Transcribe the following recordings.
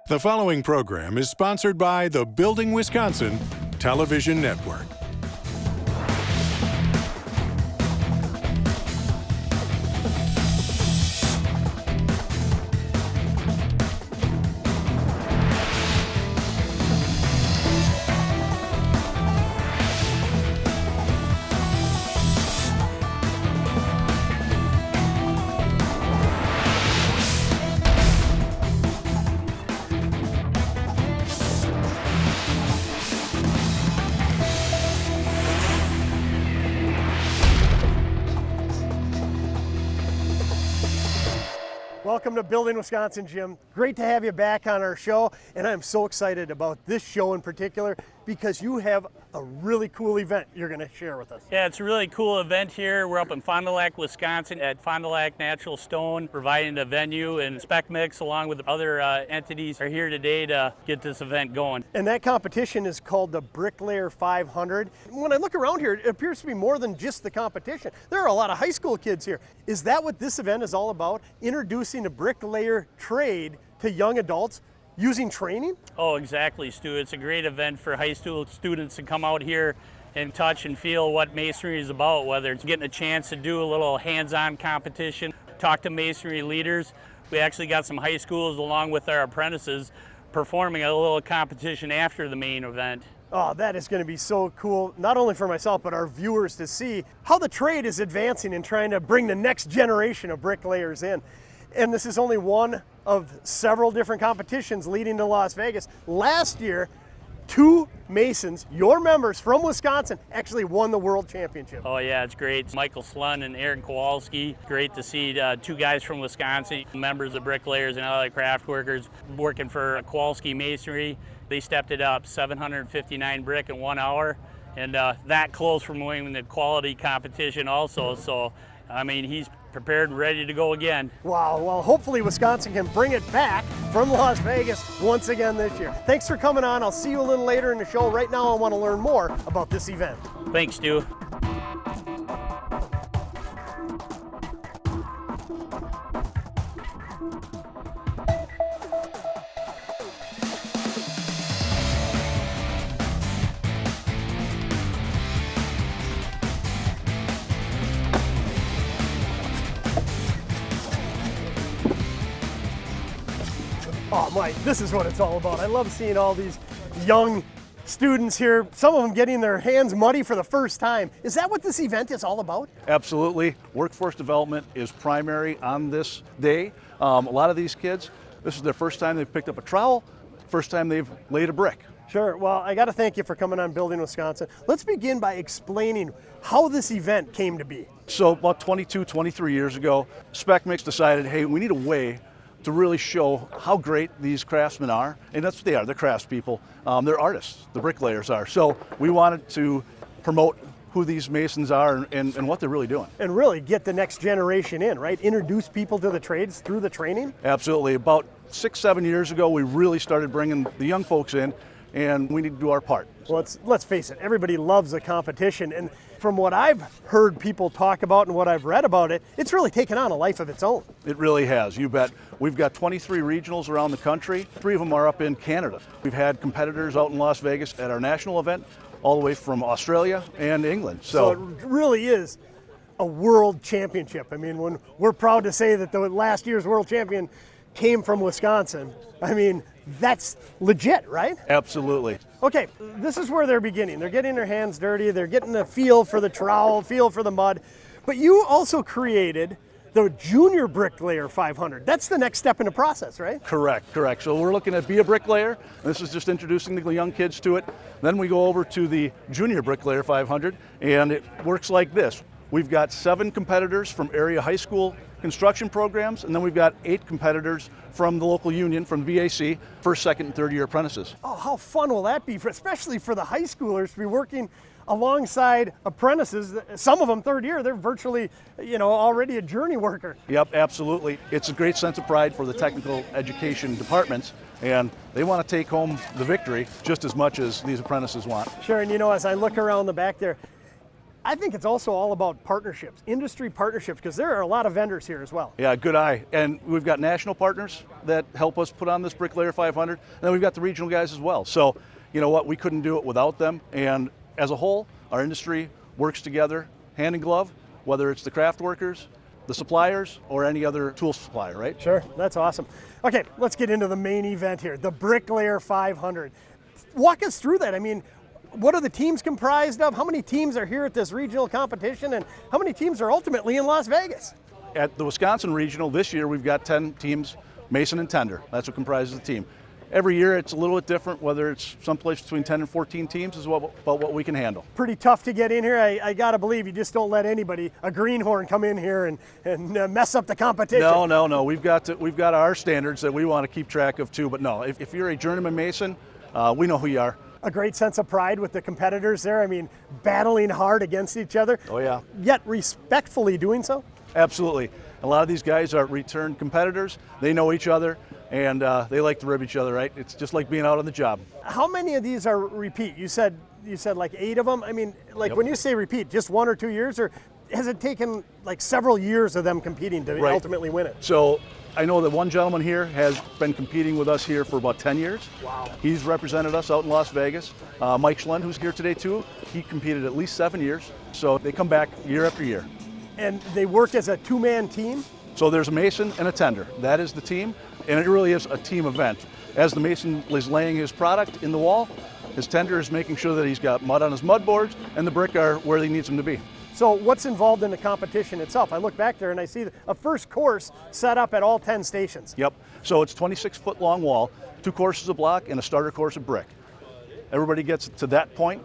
The following program is sponsored by the Building Wisconsin Television Network. Welcome to Building Wisconsin, Jim. Great to have you back on our show, and I'm so excited about this show in particular because you have a really cool event you're going to share with us. Yeah, it's a really cool event here. We're up in Fond du Lac, Wisconsin at Fond du Lac Natural Stone, providing the venue, and Spec Mix along with other entities are here today to get this event going. And that competition is called the Bricklayer 500. When I look around here, it appears to be more than just the competition. There are a lot of high school kids here. Is that what this event is all about? Introducing the bricklayer trade to young adults using training? Oh, exactly, Stu. It's a great event for high school students to come out here and touch and feel what masonry is about, whether it's getting a chance to do a little hands-on competition, talk to masonry leaders. We actually got some high schools along with our apprentices performing a little competition after the main event. Oh, that is going to be so cool, not only for myself, but our viewers to see how the trade is advancing and trying to bring the next generation of bricklayers in. And this is only one of several different competitions leading to Las Vegas. Last year, two Masons, your members from Wisconsin, actually won the world championship. Oh yeah, it's great. Michael Schlund and Aaron Kowalski. Great to see two guys from Wisconsin, members of Bricklayers and Allied Craftworkers, working for Kowalski Masonry. They stepped it up, 759 brick in 1 hour, and that close from winning the quality competition also. So, I mean, he's prepared and ready to go again. Wow, well, hopefully Wisconsin can bring it back from Las Vegas once again this year. Thanks for coming on. I'll see you a little later in the show. Right now, I want to learn more about this event. Thanks, Stu. Oh, Mike, this is what it's all about. I love seeing all these young students here, some of them getting their hands muddy for the first time. Is that what this event is all about? Absolutely. Workforce development is primary on this day. A lot of these kids, this is their first time they've picked up a trowel, first time they've laid a brick. Sure. Well, I got to thank you for coming on Building Wisconsin. Let's begin by explaining how this event came to be. So about 22, 23 years ago, Spec Mix decided, hey, we need a way to really show how great these craftsmen are, and that's what they are, they're craftspeople. They're artists, the bricklayers are. So we wanted to promote who these masons are and what they're really doing. And really get the next generation in, right? Introduce people to the trades through the training? Absolutely. About 6-7 years ago, we really started bringing the young folks in, and we need to do our part. Well, let's face it, everybody loves a competition, and from what I've heard people talk about and what I've read about it, it's really taken on a life of its own. It really has, you bet. We've got 23 regionals around the country. 3 of them are up in Canada. We've had competitors out in Las Vegas at our national event, all the way from Australia and England. So it really is a world championship. I mean, when we're proud to say that the last year's world champion came from Wisconsin, I mean, that's legit, right? Absolutely. Okay, this is where they're beginning. They're getting their hands dirty, they're getting a feel for the trowel, feel for the mud, but you also created the Junior Bricklayer 500. That's the next step in the process, right? Correct. So we're looking at Be a Bricklayer. This is just introducing the young kids to it. Then we go over to the Junior Bricklayer 500, and it works like this. We've got 7 competitors from area high school construction programs, and then we've got 8 competitors from the local union, from VAC, first, second, and third year apprentices. Oh, how fun will that be, especially for the high schoolers to be working alongside apprentices. Some of them third year, they're virtually, already a journey worker. Yep, absolutely. It's a great sense of pride for the technical education departments, and they want to take home the victory just as much as these apprentices want. Sure, and as I look around the back there, I think it's also all about partnerships, industry partnerships, because there are a lot of vendors here as well. Yeah, good eye. And we've got national partners that help us put on this Bricklayer 500, and then we've got the regional guys as well. So, you know what, we couldn't do it without them. And as a whole, our industry works together, hand in glove, whether it's the craft workers, the suppliers, or any other tool supplier, right? Sure, that's awesome. Okay, let's get into the main event here, the Bricklayer 500. Walk us through that. I mean, what are the teams comprised of? How many teams are here at this regional competition, and how many teams are ultimately in Las Vegas? At the Wisconsin Regional this year, we've got 10 teams, mason and tender. That's what comprises the team. Every year it's a little bit different, whether it's someplace between 10 and 14 teams is about what we can handle. Pretty tough to get in here. I gotta believe you just don't let anybody, a greenhorn, come in here and mess up the competition. No. We've got our standards that we want to keep track of too. But no, if you're a journeyman mason, we know who you are. A great sense of pride with the competitors there. I mean, battling hard against each other. Oh yeah. Yet respectfully doing so. Absolutely. A lot of these guys are return competitors. They know each other, and they like to rib each other, right? It's just like being out on the job. How many of these are repeat? You said like 8 of them. I mean, like when you say repeat, just 1 or 2 years, or has it taken like several years of them competing to ultimately win it? So I know that one gentleman here has been competing with us here for about 10 years. Wow. He's represented us out in Las Vegas. Mike Schlund, who's here today too, he competed at least 7 years. So they come back year after year. And they work as a 2-man team? So there's a mason and a tender. That is the team, and it really is a team event. As the mason is laying his product in the wall, his tender is making sure that he's got mud on his mud boards and the brick are where he needs them to be. So what's involved in the competition itself? I look back there and I see a first course set up at all 10 stations. Yep, so it's 26-foot long wall, 2 courses of block and a starter course of brick. Everybody gets to that point,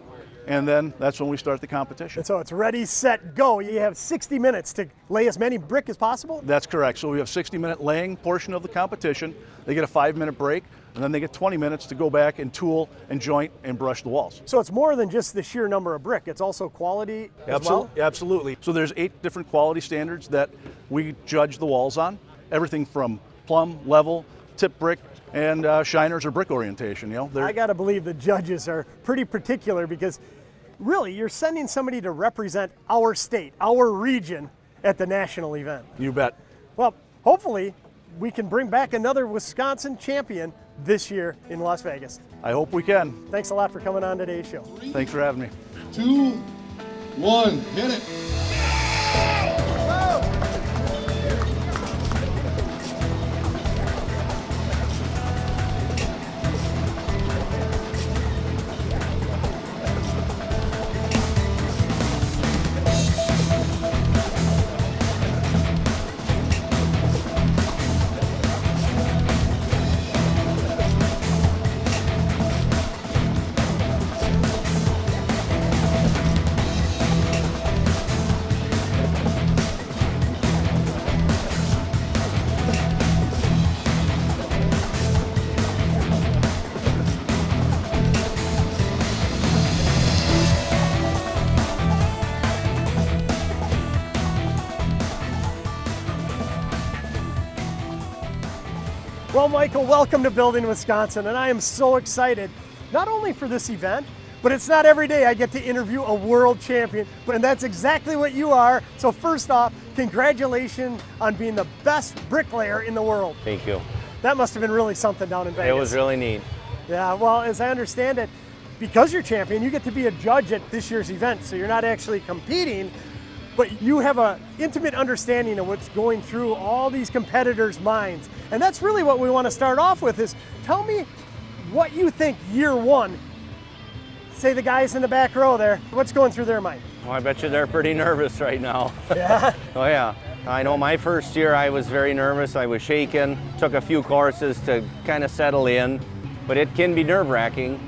and then that's when we start the competition. And so it's ready, set, go. You have 60 minutes to lay as many brick as possible? That's correct. So we have 60-minute laying portion of the competition. They get a 5-minute break, and then they get 20 minutes to go back and tool and joint and brush the walls. So it's more than just the sheer number of brick. It's also quality as well? Absolutely. So there's 8 different quality standards that we judge the walls on. Everything from plumb, level, tip brick, and shiners or brick orientation. You know, I got to believe the judges are pretty particular, because really you're sending somebody to represent our state, our region at the national event. You bet. Well, hopefully we can bring back another Wisconsin champion this year in Las Vegas. I hope we can. Thanks a lot for coming on today's show. Thanks for having me. 2, 1, hit it. Well, Michael, welcome to Building Wisconsin, and I am so excited, not only for this event, but it's not every day I get to interview a world champion, and that's exactly what you are. So first off, congratulations on being the best bricklayer in the world. Thank you. That must have been really something down in Vegas. It was really neat. Yeah, well, as I understand it, because you're champion, you get to be a judge at this year's event, so you're not actually competing, but you have an intimate understanding of what's going through all these competitors' minds. And that's really what we want to start off with, is tell me what you think year one, say the guys in the back row there, what's going through their mind? Well, I bet you they're pretty nervous right now. Yeah? Oh yeah. I know my first year I was very nervous, I was shaking, took a few courses to kind of settle in, but it can be nerve-wracking.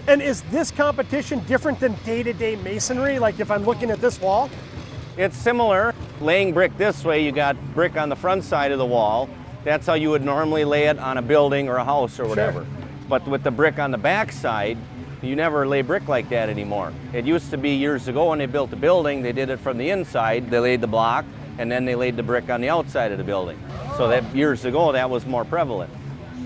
And is this competition different than day-to-day masonry, like if I'm looking at this wall? It's similar. Laying brick this way, you got brick on the front side of the wall. That's how you would normally lay it on a building or a house or whatever. Sure. But with the brick on the back side, you never lay brick like that anymore. It used to be years ago when they built the building, they did it from the inside, they laid the block, and then they laid the brick on the outside of the building. So that years ago, that was more prevalent.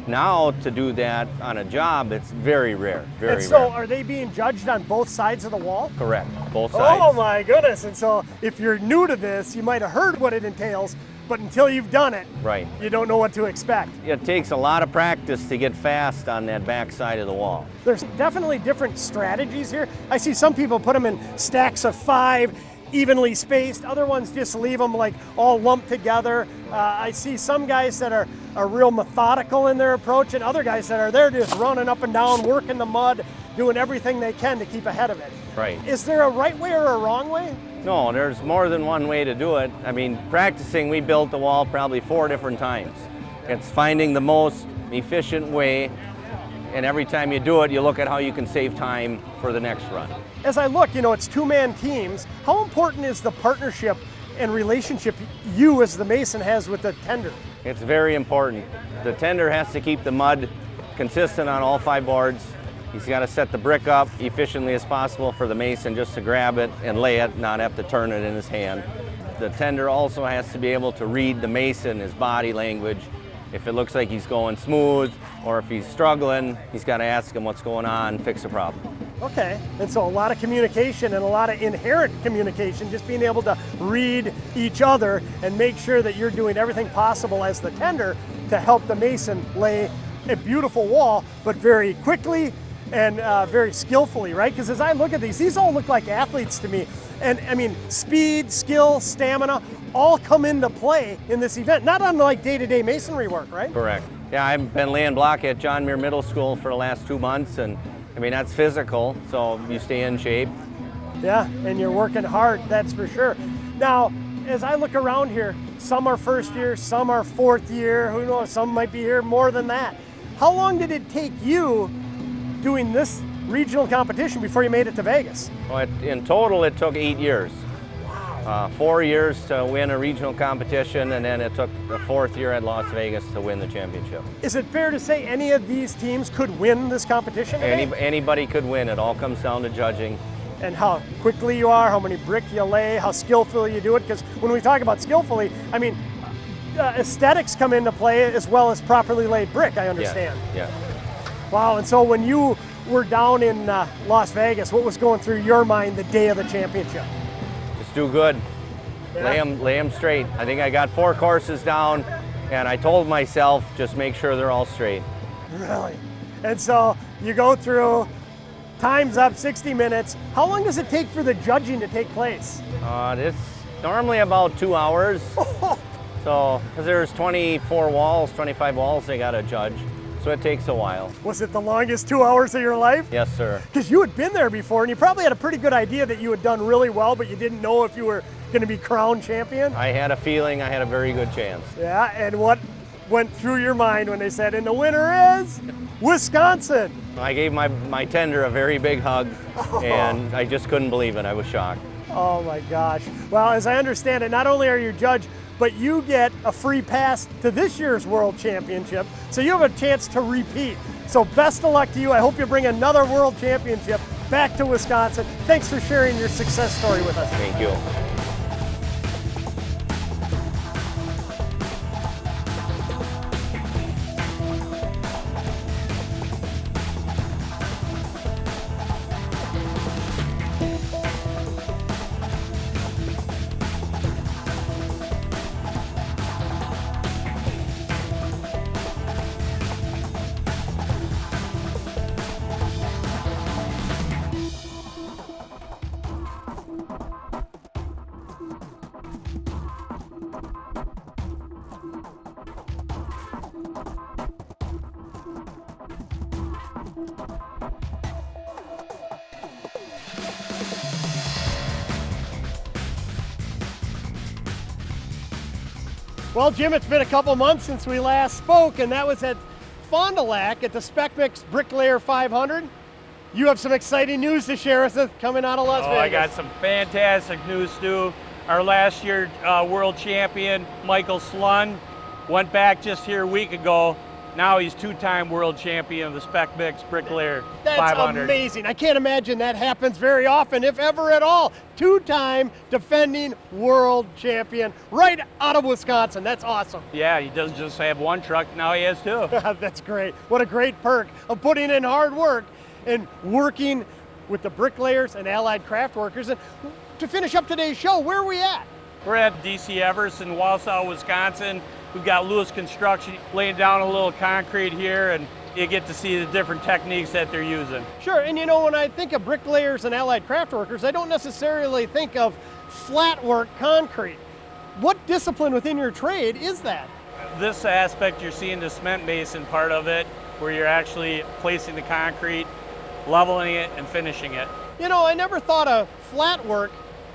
Now to do that on a job, it's very rare, very And so rare. are they being judged on both sides of the wall? Correct, both sides. Oh my goodness. And so if you're new to this, you might have heard what it entails, but until you've done it, Right. you don't know what to expect. It takes a lot of practice to get fast on that back side of the wall. There's definitely different strategies here. I see some people put them in stacks of 5, evenly spaced. Other ones just leave them like all lumped together. I see some guys that are real methodical in their approach, and other guys that are there just running up and down, working the mud, doing everything they can to keep ahead of it. Right. Is there a right way or a wrong way? No, there's more than one way to do it. I mean, practicing, we built the wall probably 4 different times. It's finding the most efficient way, and every time you do it, you look at how you can save time for the next run. As I look, it's 2-man teams. How important is the partnership and relationship you as the mason has with the tender? It's very important. The tender has to keep the mud consistent on all 5 boards. He's got to set the brick up efficiently as possible for the mason just to grab it and lay it, not have to turn it in his hand. The tender also has to be able to read the mason, his body language. If it looks like he's going smooth or if he's struggling, he's got to ask him what's going on, fix the problem. Okay, and so a lot of communication and a lot of inherent communication, just being able to read each other and make sure that you're doing everything possible as the tender to help the mason lay a beautiful wall, but very quickly and very skillfully, right? Because as I look at these all look like athletes to me. And I mean, speed, skill, stamina, all come into play in this event, not unlike day-to-day masonry work, right? Correct. Yeah, I've been laying block at John Muir Middle School for the last 2 months, and I mean, that's physical, so you stay in shape. Yeah, and you're working hard, that's for sure. Now, as I look around here, some are first year, some are 4th year, who knows, some might be here more than that. How long did it take you doing this regional competition before you made it to Vegas? Well, in total, it took 8 years. 4 years to win a regional competition, and then it took the 4th year at Las Vegas to win the championship. Is it fair to say any of these teams could win this competition today? Anybody could win. It all comes down to judging. And how quickly you are, how many brick you lay, how skillfully you do it. Because when we talk about skillfully, I mean, aesthetics come into play as well as properly laid brick, I understand. Yeah. Wow, and so when you were down in Las Vegas, what was going through your mind the day of the championship? Just do good. Yeah. Lay them straight. I think I got 4 courses down, and I told myself, just make sure they're all straight. Really? And so you go through, time's up, 60 minutes. How long does it take for the judging to take place? It's normally about 2 hours. So, because there's 24 walls, 25 walls they got to judge. So it takes a while. Was it the longest 2 hours of your life? Yes, sir. Because you had been there before and you probably had a pretty good idea that you had done really well, but you didn't know if you were going to be crowned champion. I had a feeling I had a very good chance. Yeah, and what went through your mind when they said, and the winner is Wisconsin? I gave my tender a very big hug, and I just couldn't believe it. I was shocked. Oh my gosh. Well, as I understand it, not only are you judged, but you get a free pass to this year's World Championship, so you have a chance to repeat. So best of luck to you. I hope you bring another World Championship back to Wisconsin. Thanks for sharing your success story with us. Thank you. Well, Jim, it's been a couple months since we last spoke, and that was at Fond du Lac at the Spec Mix Bricklayer 500. You have some exciting news to share with us coming out of Las Vegas. I got some fantastic news, Stu. Our last year world champion, Michael Schlund, went back just here a week ago Now he's two-time world champion of the Spec Mix Bricklayer That's 500. amazing. I can't imagine that happens very often, if ever at all. Two-time defending world champion right out of Wisconsin. That's awesome. Yeah, he doesn't just have one truck, now he has two. That's great. What a great perk of putting in hard work and working with the Bricklayers and Allied Craftworkers. And to finish up today's show, where are we at? We're at DC Everest in Wausau, Wisconsin. We've got Lewis Construction laying down a little concrete here, and you get to see the different techniques that they're using. Sure, and you know, when I think of Bricklayers and Allied Craftworkers, I don't necessarily think of flat work concrete. What discipline within your trade is that? This aspect, you're seeing the cement mason part of it, where you're actually placing the concrete, leveling it, and finishing it. You know, I never thought of flat work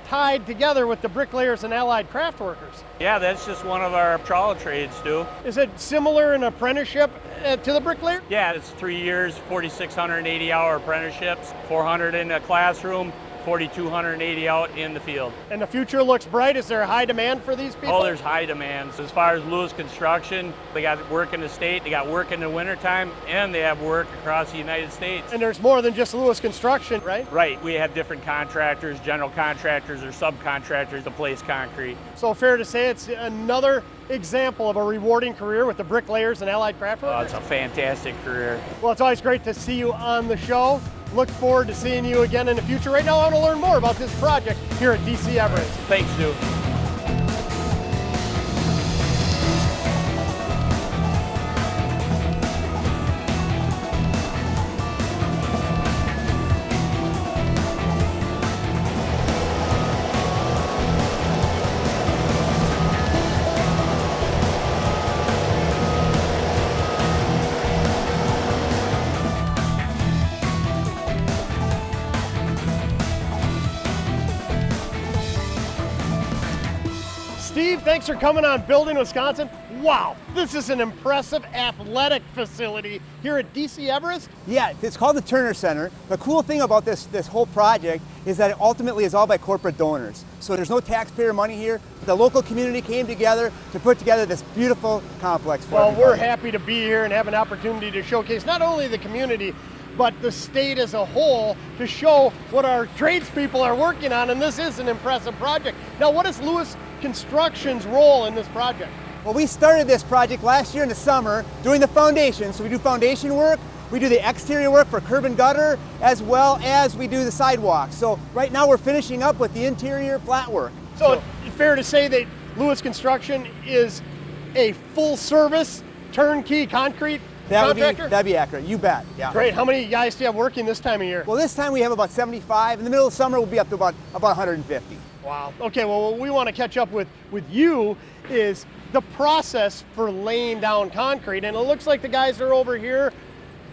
tied together with the Bricklayers and Allied Craftworkers. Yeah, that's just one of our trowel trades, too. Is it similar in apprenticeship to the Bricklayer? Yeah, it's 3 years, 4,680-hour apprenticeships, 400 in a classroom, 4,280 out in the field. And the future looks bright. Is there a high demand for these people? Oh, there's high demands. As far as Lewis Construction, they got work in the state, they got work in the wintertime, and they have work across the United States. And there's more than just Lewis Construction, right? Right, we have different contractors, general contractors, or subcontractors to place concrete. So fair to say it's another example of a rewarding career with the Bricklayers and Allied Craftworkers? It's a fantastic career. Well, it's always great to see you on the show. Look forward to seeing you again in the future. Right now, I want to learn more about this project here at DC Everest. Thanks, Stu. Steve, thanks for coming on Building Wisconsin. Wow, this is an impressive athletic facility here at DC Everest. Yeah, it's called the Turner Center. The cool thing about this whole project is that it ultimately is all by corporate donors. So there's no taxpayer money here. The local community came together to put together this beautiful complex for Well, everybody. we're happy to be here and have an opportunity to showcase not only the community, but the state as a whole to show what our tradespeople are working on, and this is an impressive project. Now, what is Lewis Construction's role in this project? Well, we started this project last year in the summer doing the foundation. So we do foundation work, we do the exterior work for curb and gutter, as well as we do the sidewalks. So right now we're finishing up with the interior flat work. So it's fair to say that Lewis Construction is a full-service, turnkey concrete contractor? That'd be accurate, you bet. Yeah. Great. How many guys do you have working this time of year? Well, this time we have about 75. In the middle of summer, we'll be up to about 150. Wow. Okay, well, what we want to catch up with you is the process for laying down concrete. And it looks like the guys are over here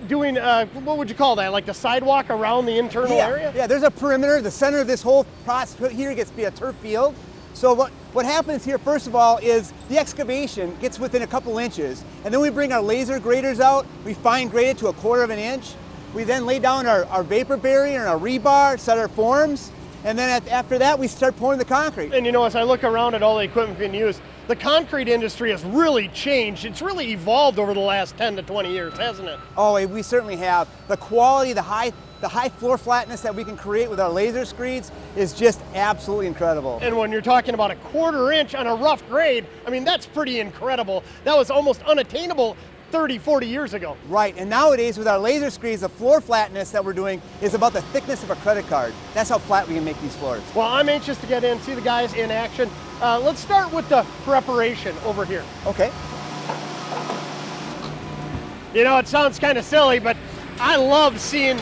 doing, what would you call that, like the sidewalk around the internal area? Yeah, there's a perimeter. The center of this whole process here gets to be a turf field. So what happens here, first of all, is the excavation gets within a couple inches. And then we bring our laser graders out. We fine grade it to 1/4 of an inch. We then lay down our vapor barrier and our rebar, set our forms. And then after that, we start pouring the concrete. And you know, as I look around at all the equipment being used, the concrete industry has really changed. It's really evolved over the last 10 to 20 years, hasn't it? Oh, we certainly have. The quality, the high floor flatness that we can create with our laser screeds is just absolutely incredible. And when you're talking about 1/4 inch on a rough grade, I mean, that's pretty incredible. That was almost unattainable 30, 40 years ago. Right, and nowadays with our laser screeds, the floor flatness that we're doing is about the thickness of a credit card. That's how flat we can make these floors. Well, I'm anxious to get in, see the guys in action. Let's start with the preparation over here. Okay. You know, it sounds kind of silly, but I love seeing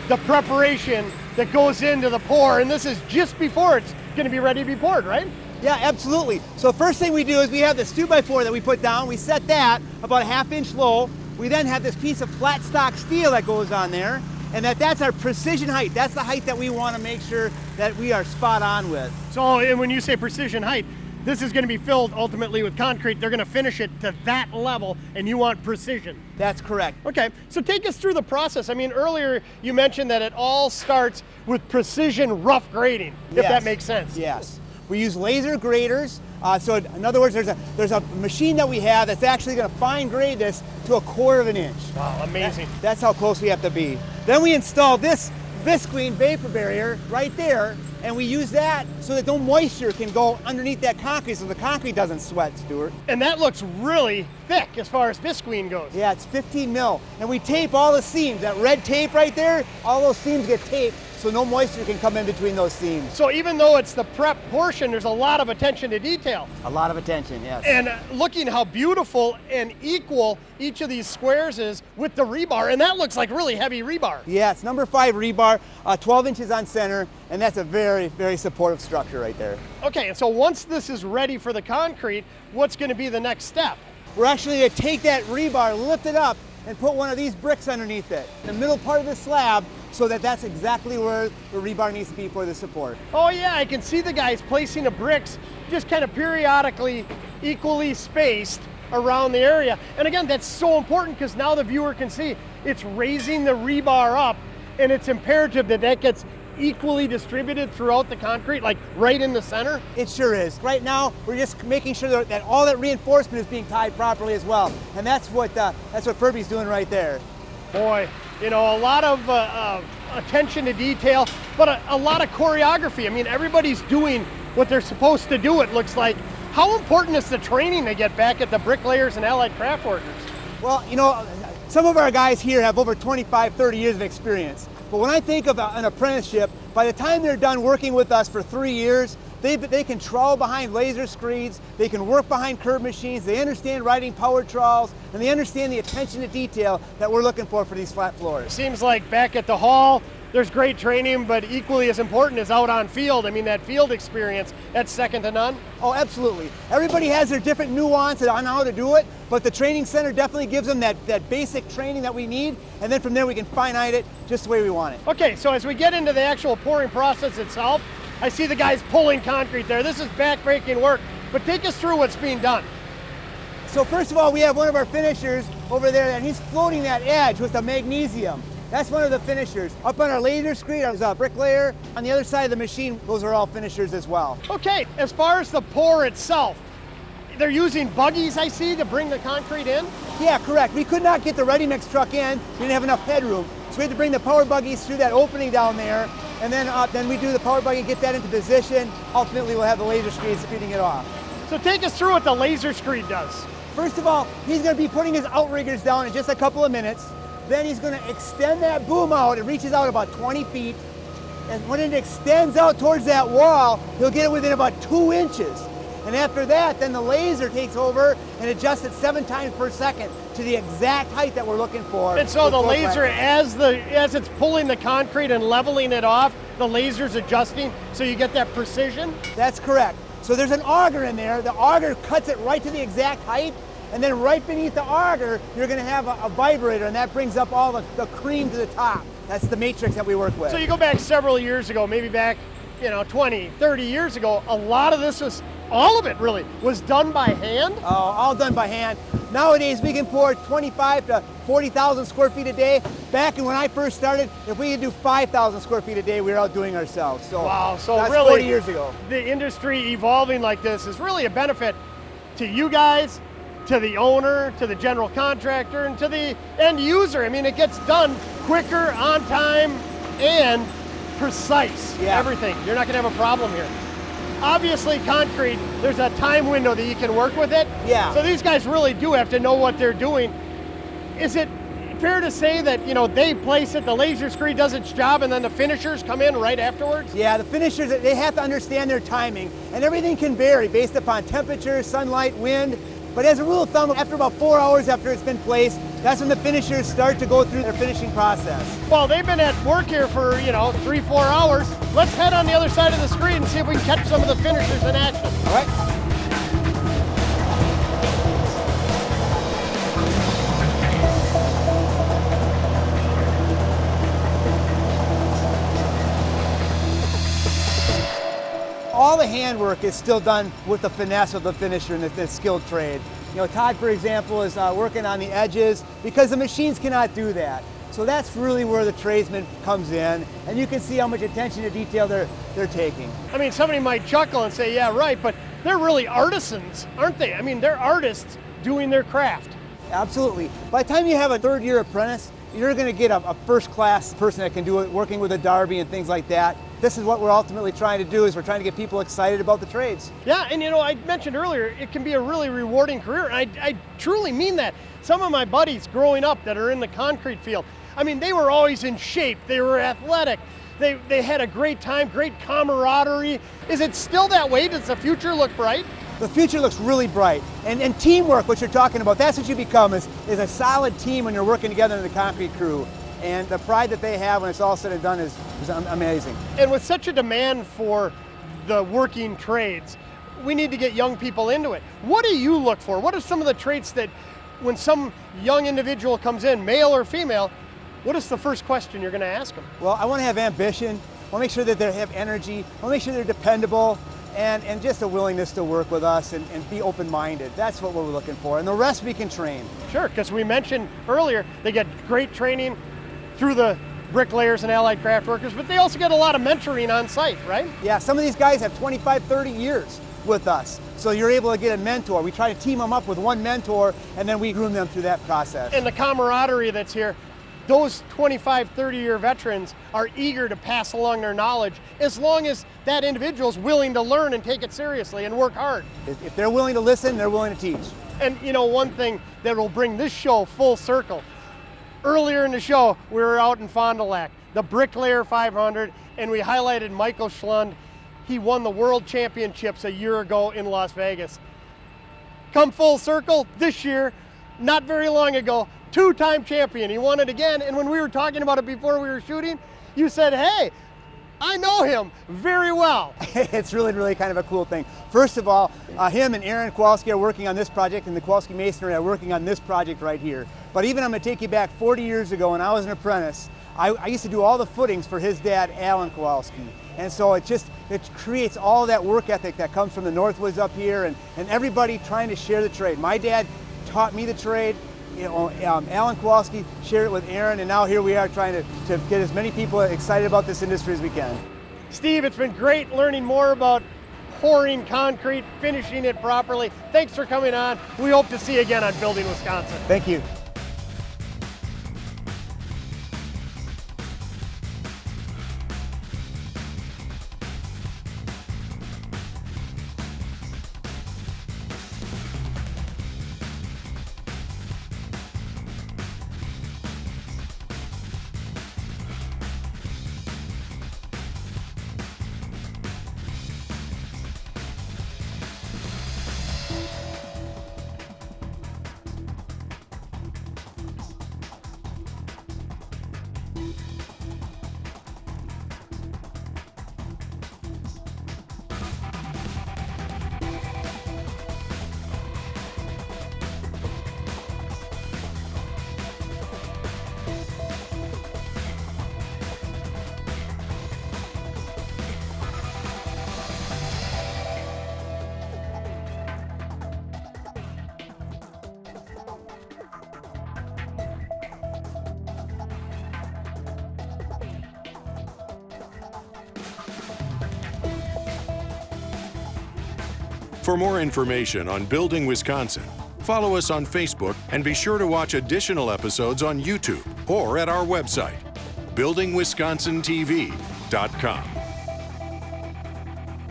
the preparation that goes into the pour, and this is just before it's going to be ready to be poured, right? Yeah, absolutely. So first thing we do is we have this 2x4 that we put down. We set that about 1/2 inch low. We then have this piece of flat stock steel that goes on there, and that's our precision height. That's the height that we want to make sure that we are spot on with. So, and when you say precision height, this is going to be filled ultimately with concrete. They're going to finish it to that level, and you want precision. That's correct. Okay, so take us through the process. I mean, earlier you mentioned that it all starts with precision rough grading, if that makes sense. Yes. We use laser graders. So in other words, there's a machine that we have that's actually going to fine grade this to 1/4 of an inch. Wow, amazing. That's how close we have to be. Then we install this visqueen vapor barrier right there, and we use that so that no moisture can go underneath that concrete so the concrete doesn't sweat, Stuart. And that looks really thick as far as visqueen goes. Yeah, it's 15 mil. And we tape all the seams. That red tape right there, all those seams get taped so no moisture can come in between those seams. So even though it's the prep portion, there's a lot of attention to detail. A lot of attention, yes. And looking how beautiful and equal each of these squares is with the rebar, and that looks like really heavy rebar. Yeah, it's number 5 rebar, 12 inches on center, and that's a very, very supportive structure right there. Okay, and so once this is ready for the concrete, what's going to be the next step? We're actually going to take that rebar, lift it up, and put one of these bricks underneath it, the middle part of the slab, so that that's exactly where the rebar needs to be for the support. Oh yeah, I can see the guys placing the bricks just kind of periodically, equally spaced around the area. And again, that's so important because now the viewer can see it's raising the rebar up, and it's imperative that that gets equally distributed throughout the concrete, like right in the center. It sure is. Right now, we're just making sure that all that reinforcement is being tied properly as well. And that's what Furby's doing right there. Boy, you know, a lot of attention to detail, but a lot of choreography. I mean, everybody's doing what they're supposed to do, it looks like. How important is the training they get back at the Bricklayers and Allied Craftworkers? Well, you know, some of our guys here have over 25, 30 years of experience. But when I think of an apprenticeship, by the time they're done working with us for 3 years, they can trowel behind laser screeds, they can work behind curve machines, they understand riding power trowels, and they understand the attention to detail that we're looking for these flat floors. Seems like back at the hall, there's great training, but equally as important is out on field. I mean, that field experience, that's second to none. Oh, absolutely. Everybody has their different nuance on how to do it, but the training center definitely gives them that basic training that we need, and then from there we can finite it just the way we want it. Okay, so as we get into the actual pouring process itself, I see the guys pulling concrete there. This is back-breaking work, but take us through what's being done. So first of all, we have one of our finishers over there, and he's floating that edge with the magnesium. That's one of the finishers. Up on our laser screed, there's a bricklayer. On the other side of the machine, those are all finishers as well. Okay, as far as the pour itself, they're using buggies, I see, to bring the concrete in? Yeah, correct. We could not get the ready mix truck in. We didn't have enough headroom. So we had to bring the power buggies through that opening down there, and then we do the power buggy, get that into position. Ultimately, we'll have the laser screed speeding it off. So take us through what the laser screed does. First of all, he's going to be putting his outriggers down in just a couple of minutes. Then he's going to extend that boom out. It reaches out about 20 feet. And when it extends out towards that wall, he'll get it within about 2 inches. And after that, then the laser takes over and adjusts it 7 times per second to the exact height that we're looking for. And so the laser, as it's pulling the concrete and leveling it off, the laser's adjusting so you get that precision? That's correct. So there's an auger in there. The auger cuts it right to the exact height. And then right beneath the auger, you're going to have a vibrator, and that brings up all the cream to the top. That's the matrix that we work with. So you go back several years ago, maybe back, 20, 30 years ago, a lot of this was, all of it really, was done by hand? Oh, all done by hand. Nowadays, we can pour 25 to 40,000 square feet a day. Back when I first started, if we could do 5,000 square feet a day, we were out doing ourselves. So, wow, so that's really, 40 years ago. The industry evolving like this is really a benefit to you guys, to the owner, to the general contractor, and to the end user. I mean, it gets done quicker, on time, and precise. Yeah. Everything. You're not going to have a problem here. Obviously, concrete, there's a time window that you can work with it. Yeah. So these guys really do have to know what they're doing. Is it fair to say that, they place it, the laser screed does its job, and then the finishers come in right afterwards? Yeah, the finishers, they have to understand their timing, and everything can vary based upon temperature, sunlight, wind. But as a rule of thumb, after about 4 hours after it's been placed, that's when the finishers start to go through their finishing process. Well, they've been at work here for, 3-4 hours. Let's head on the other side of the screen and see if we can catch some of the finishers in action. All right. All the handwork is still done with the finesse of the finisher and the skilled trade. Todd, for example, is working on the edges because the machines cannot do that. So that's really where the tradesman comes in, and you can see how much attention to detail they're taking. I mean, somebody might chuckle and say, yeah, right, but they're really artisans, aren't they? I mean, they're artists doing their craft. Absolutely. By the time you have a third-year apprentice, you're going to get a first-class person that can do it, working with a derby and things like that. This is what we're ultimately trying to do, is we're trying to get people excited about the trades. Yeah, and you know, I mentioned earlier, it can be a really rewarding career, and I truly mean that. Some of my buddies growing up that are in the concrete field, I mean, they were always in shape, they were athletic, they had a great time, great camaraderie. Is it still that way? Does the future look bright? The future looks really bright. And teamwork, what you're talking about, that's what you become, is a solid team when you're working together in the concrete crew. And the pride that they have when it's all said and done is amazing. And with such a demand for the working trades, we need to get young people into it. What do you look for? What are some of the traits that when some young individual comes in, male or female, what is the first question you're going to ask them? Well, I want to have ambition. I want to make sure that they have energy. I want to make sure they're dependable. And just a willingness to work with us and be open-minded. That's what we're looking for. And the rest we can train. Sure, because we mentioned earlier, they get great training through the Bricklayers and Allied Craftworkers, but they also get a lot of mentoring on site, right? Yeah, some of these guys have 25, 30 years with us. So you're able to get a mentor. We try to team them up with one mentor, and then we groom them through that process. And the camaraderie that's here, those 25, 30-year veterans are eager to pass along their knowledge as long as that individual is willing to learn and take it seriously and work hard. If they're willing to listen, they're willing to teach. And you know, one thing that will bring this show full circle, earlier in the show, we were out in Fond du Lac, the Bricklayer 500, and we highlighted Michael Schlund. He won the World Championships a year ago in Las Vegas. Come full circle, this year, not very long ago, two-time champion. He won it again, and when we were talking about it before we were shooting, you said, hey, I know him very well. It's really, really kind of a cool thing. First of all, him and Aaron Kowalski are working on this project, and the Kowalski Masonry are working on this project right here. But even I'm going to take you back 40 years ago when I was an apprentice. I used to do all the footings for his dad, Alan Kowalski. And so it creates all that work ethic that comes from the Northwoods up here, and everybody trying to share the trade. My dad taught me the trade. You know, Alan Kowalski shared it with Aaron, and now here we are trying to get as many people excited about this industry as we can. Steve, it's been great learning more about pouring concrete, finishing it properly. Thanks for coming on. We hope to see you again on Building Wisconsin. Thank you. For more information on Building Wisconsin, follow us on Facebook and be sure to watch additional episodes on YouTube or at our website, buildingwisconsintv.com.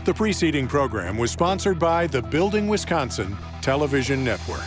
The preceding program was sponsored by the Building Wisconsin Television Network.